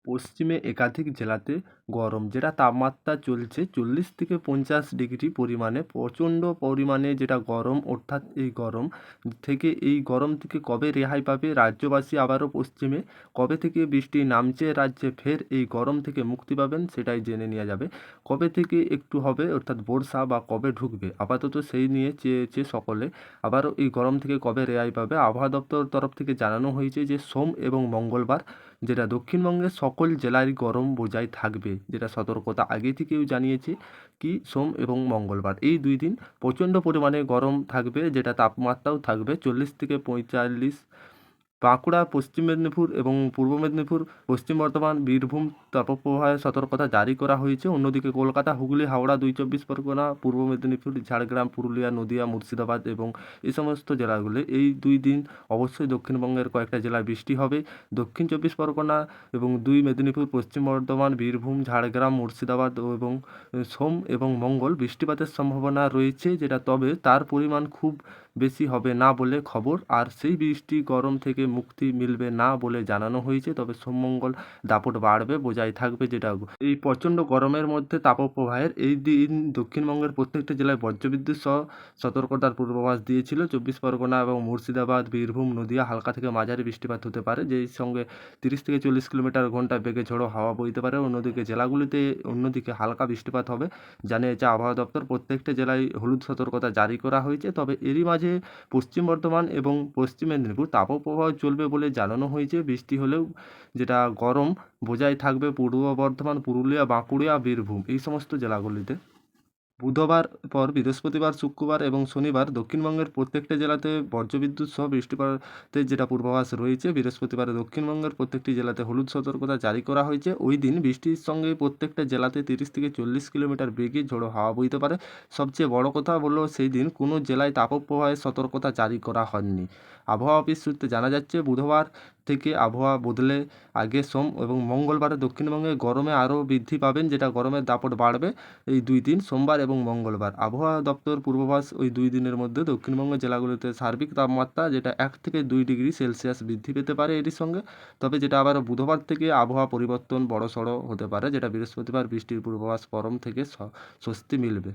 পশ্চিমে একাধিক জেলাতে গরম, যেটা তাপমাত্রা চলছে 40 থেকে 50 ডিগ্রি পরিমাণে, প্রচণ্ড পরিমাণে যেটা গরম, অর্থাৎ এই গরম থেকে কবে রেহাই পাবে রাজ্যবাসী, আবারও পশ্চিমে কবে থেকে বৃষ্টি নামছে রাজ্যে, ফের এই গরম থেকে মুক্তি পাবেন সেটাই জেনে নেওয়া যাবে। কবে থেকে একটু হবে অর্থাৎ বর্ষা, বা কবে ঢুকবে আপাতত সেই নিয়ে চেয়েছে সকলে। আবারও এই গরম থেকে কবে রেহাই পাবে, আবহাওয়া দপ্তর তরফ থেকে জানানো হয়েছে যে সোম এবং মঙ্গলবার যেটা দক্ষিণবঙ্গের সকল জেলায় গরম বজায় থাকবে, যেটা সতর্কতা আগে থেকেও জানিয়েছে কি সোম এবং মঙ্গলবার এই 2 দিন প্রচণ্ড পরিমাণে গরম থাকবে, যেটা তাপমাত্রাও থাকবে 40 থেকে 45। বাঁকুড়া, পশ্চিম মেদিনীপুর এবং পূর্ব মেদিনীপুর, পশ্চিম বর্ধমান, বীরভূম তাপপ্রবাহের সতর্কতা জারি করা হয়েছে। অন্যদিকে কলকাতা, হুগলি, হাওড়া, 2 চব্বিশ পরগনা, পূর্ব মেদিনীপুর, ঝাড়গ্রাম, পুরুলিয়া, নদিয়া, মুর্শিদাবাদ এবং এই সমস্ত জেলাগুলি এই 2 দিন অবশ্যই দক্ষিণবঙ্গের কয়েকটা জেলায় বৃষ্টি হবে। দক্ষিণ 24 পরগনা এবং 2 মেদিনীপুর, পশ্চিম বর্ধমান, বীরভূম, ঝাড়গ্রাম, মুর্শিদাবাদ এবং সোম এবং মঙ্গল বৃষ্টিপাতের সম্ভাবনা রয়েছে, যেটা তবে তার পরিমাণ খুব বেশি হবে না বলে খবর, আর সেই বৃষ্টি গরম থেকে মুক্তি মিলবে না বলে জানানো হয়েছে। তবে সোম মঙ্গল দাপট বাড়বে, বজায় থাকবে, যেটা এই প্রচণ্ড গরমের মধ্যে তাপপ্রবাহের এই দিন দক্ষিণবঙ্গের প্রত্যেকটা জেলায় বজ্রবিদ্যুৎ সহ সতর্কতার পূর্বাভাস দিয়েছিল। 24 পরগনা এবং মুর্শিদাবাদ, বীরভূম, নদিয়া হালকা থেকে মাঝারি বৃষ্টিপাত হতে পারে, যেই সঙ্গে 30 থেকে 40 কিলোমিটার ঘন্টায় বেগে ঝোড়ো হাওয়া বইতে পারে। অন্যদিকে হালকা বৃষ্টিপাত হবে জানিয়েছে আবহাওয়া দপ্তর। প্রত্যেকটা জেলায় হলুদ সতর্কতা জারি করা হয়েছে। তবে এরই মাঝে পশ্চিম বর্ধমান এবং পশ্চিম মেদিনীপুর তাপপ্রবাহ চলবে বলে জানানো হয়েছে। বৃষ্টি হলেও যেটা গরম বজায় থাকবে পূর্ব বর্ধমান, পুরুলিয়া, বাঁকুড়া, বীরভূম এই সমস্ত জেলাগুলিতে। বুধবার পর বৃহস্পতিবার, শুক্রবার এবং শনিবার দক্ষিণবঙ্গের প্রত্যেকটা জেলাতে বজ্রবিদ্যুৎ সহ বৃষ্টিপাতের যেটা পূর্বাভাস রয়েছে। বৃহস্পতিবারে দক্ষিণবঙ্গের প্রত্যেকটি জেলাতে হলুদ সতর্কতা জারি করা হয়েছে। ওই দিন বৃষ্টির সঙ্গে প্রত্যেকটা জেলাতে 30 থেকে 40 কিলোমিটার বেগে ঝোড়ো হাওয়া বইতে পারে। সবচেয়ে বড় কথা হলো সেই দিন কোনো জেলায় তাপপ্রবাহের সতর্কতা জারি করা হয়নি। আবহাওয়া অফিস সূত্রে জানা যাচ্ছে বুধবার থেকে আবহাওয়া বদলে আগে সোম এবং মঙ্গলবারে দক্ষিণবঙ্গে গরমে আরও বৃদ্ধি পাবেন, যেটা গরমের দাপট বাড়বে এই 2 দিন, সোমবার এবং মঙ্গলবার। আবহাওয়া দপ্তর পূর্বাভাস ওই 2 দিনের মধ্যে দক্ষিণবঙ্গের জেলাগুলিতে সার্বিক তাপমাত্রা যেটা 1 থেকে 2 ডিগ্রি সেলসিয়াস বৃদ্ধি পেতে পারে এরই সঙ্গে। তবে যেটা আবার বুধবার থেকে আবহাওয়া পরিবর্তন বড়সড় হতে পারে, যেটা বৃহস্পতিবার বৃষ্টির পূর্বাভাস, গরম থেকে স্বস্তি মিলবে।